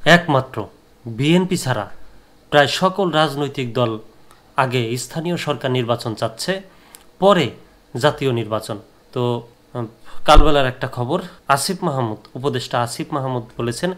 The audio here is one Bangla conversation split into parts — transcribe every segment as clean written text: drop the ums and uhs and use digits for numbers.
একমাত্র বিএনপি ছাড়া প্রায় সকল রাজনৈতিক দল আগে স্থানীয় সরকার নির্বাচন চাচ্ছে, পরে জাতীয় নির্বাচন। তো কালবেলার একটা খবর, আসিফ মাহমুদ, উপদেষ্টা আসিফ মাহমুদ বলেছেন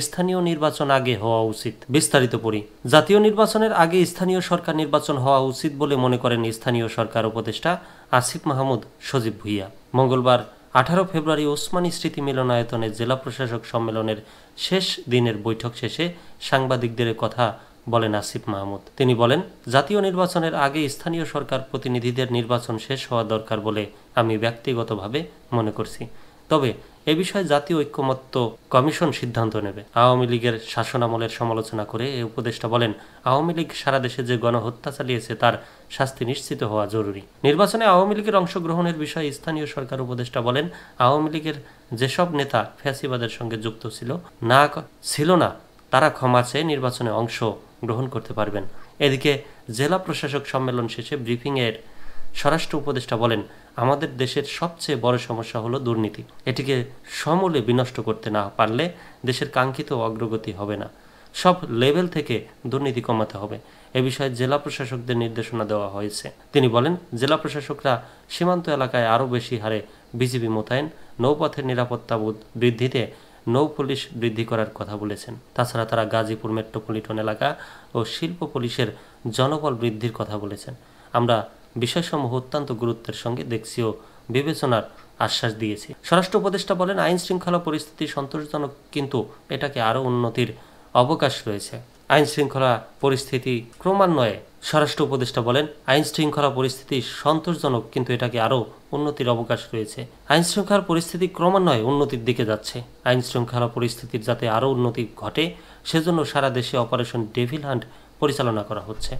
স্থানীয় নির্বাচন আগে হওয়া উচিত। বিস্তারিত পড়ি। জাতীয় নির্বাচনের আগে স্থানীয় সরকার নির্বাচন হওয়া উচিত বলে মনে করেন স্থানীয় সরকার উপদেষ্টা আসিফ মাহমুদ সজীব ভুঁইয়া। মঙ্গলবার 18 ফেব্রুয়ারি ওসমানী স্মৃতি মিলনায়তনে জেলা প্রশাসক সম্মেলনের শেষ দিনের বৈঠক শেষে সাংবাদিকদের কথা বলেন আসিফ মাহমুদ। তিনি বলেন, জাতীয় নির্বাচনের আগে স্থানীয় সরকার প্রতিনিধিদের নির্বাচন শেষ হওয়া দরকার বলে আমি ব্যক্তিগতভাবে মনে করছি। তবে এ বিষয়ে জাতীয় ঐক্যমত্য কমিশন সিদ্ধান্ত নেবে। আওয়ামী লীগের শাসনামলের সমালোচনা করে এ উপদেষ্টা বলেন, আওয়ামী লীগ সারা দেশে যে গণহত্যা চালিয়েছে তার শাস্তি নিশ্চিত হওয়া জরুরি। নির্বাচনে আওয়ামী লীগের অংশগ্রহণের বিষয়ে স্থানীয় সরকার উপদেষ্টা বলেন, আওয়ামী লীগের যেসব নেতা ফ্যাসিবাদের সঙ্গে যুক্ত ছিল না তারা ক্ষমা চেয়ে নির্বাচনে অংশ গ্রহণ করতে পারবেন। এদিকে জেলা প্রশাসক সম্মেলন শেষে ব্রিফিংয়ের স্বরাষ্ট্র উপদেষ্টা বলেন, আমাদের দেশের সবচেয়ে বড় সমস্যা হলো দুর্নীতি। এটিকে সমূলে বিনষ্ট করতে না পারলে দেশের কাঙ্ক্ষিত অগ্রগতি হবে না। সব লেভেল থেকে দুর্নীতি কমাতে হবে। এ বিষয়ে জেলা প্রশাসকদের নির্দেশনা দেওয়া হয়েছে। তিনি বলেন, জেলা প্রশাসকরা সীমান্ত এলাকায় আরও বেশি হারে বিজিবি মোতায়েন, নৌপথের নিরাপত্তা বৃদ্ধিতে নৌ পুলিশ বৃদ্ধি করার কথা বলেছেন। তাছাড়া তারা গাজীপুর মেট্রোপলিটন এলাকা ও শিল্প পুলিশের জনবল বৃদ্ধির কথা বলেছেন। আমরা বিষয়সমূহ অত্যন্ত গুরুত্বের সঙ্গে দেখছি ও বিবেচনার আশ্বাস দিয়েছি। স্বরাষ্ট্র উপদেষ্টা বলেন, আইন শৃঙ্খলা পরিস্থিতি সন্তোষজনক, কিন্তু এটাকে আরও উন্নতির অবকাশ রয়েছে। আইন শৃঙ্খলা পরিস্থিতি ক্রমান্বয়ে স্বরাষ্ট্র উপদেষ্টা বলেন, আইন শৃঙ্খলা পরিস্থিতি সন্তোষজনক, কিন্তু এটাকে আরও উন্নতির অবকাশ রয়েছে। আইন শৃঙ্খলার পরিস্থিতি ক্রমান্বয়ে উন্নতির দিকে যাচ্ছে। আইন শৃঙ্খলা পরিস্থিতির যাতে আরও উন্নতি ঘটে সেজন্য সারা দেশে অপারেশন ডেভিল হান্ট পরিচালনা করা হচ্ছে।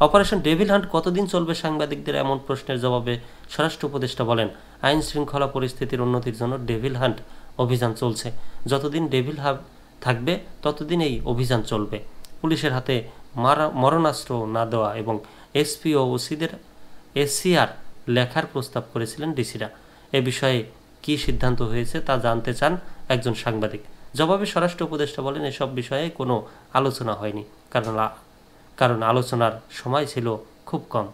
অপারেশন ডেভিল হান্ট কতদিন চলবে? সাংবাদিকদের এমন প্রশ্নের জবাবে স্বরাষ্ট্র উপদেষ্টা বলেন, আইন শৃঙ্খলা পরিস্থিতির উন্নতির জন্য ডেভিল হান্ট অভিযান চলছে। যতদিন ডেভিল হান্ট থাকবে ততদিন এই অভিযান চলবে। পুলিশের হাতে মরণাস্ত্র না দেওয়া এবং এসপি ও ওসিদের এসিআর লেখার প্রস্তাব করেছিলেন ডিসিরা। এ বিষয়ে কী সিদ্ধান্ত হয়েছে তা জানতে চান একজন সাংবাদিক। জবাবে স্বরাষ্ট্র উপদেষ্টা বলেন, এসব বিষয়ে কোনো আলোচনা হয়নি, কারণ আলোচনার সময় ছিল খুব কম।